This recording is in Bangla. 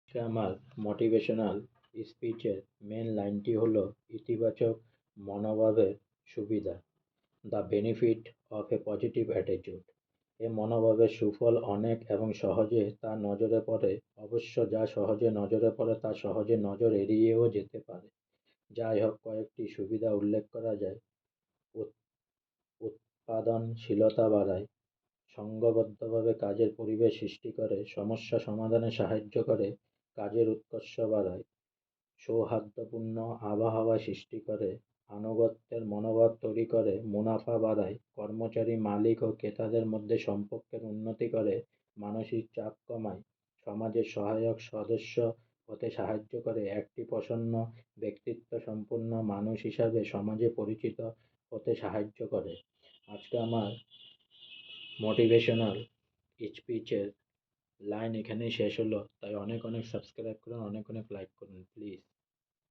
আজকে আমার মোটিভেশনাল স্পিচের মেন লাইনটি হলো ইতিবাচক মনোভাবের সুবিধা, the benefit of a positive attitude. এ মনোভাবের সুফল অনেক এবং সহজে তা নজরে পড়ে, অবশ্য যা সহজে নজরে পড়ে তা সহজে নজর এড়িয়েও যেতে পারে। যাই হোক, কয়েকটি সুবিধা উল্লেখ করা যায়। উৎ- উৎপাদনশীলতা বাড়ায়, সংঘবদ্ধভাবে কাজের পরিবেশ সৃষ্টি করে, সমস্যা সমাধানে সাহায্য করে, কাজের উৎকর্ষ বাড়ায়, সৌহার্দ্যপূর্ণ আবহাওয়া সৃষ্টি করে, আনুগত্যের মনোভাব তৈরি করে, মুনাফা বাড়ায়, কর্মচারী, মালিক ও ক্রেতাদের মধ্যে সম্পর্কের উন্নতি করে, মানসিক চাপ কমায়, সমাজের সহায়ক সদস্য হতে সাহায্য করে, একটি প্রসন্ন ব্যক্তিত্ব সম্পন্ন মানুষ হিসাবে সমাজে পরিচিত হতে সাহায্য করে। আজকে আমার মোটিভেশনাল স্পিচের লাইন এখানেই শেষ হলো। তাই অনেক অনেক সাবস্ক্রাইব করুন, অনেক অনেক লাইক করুন প্লিজ।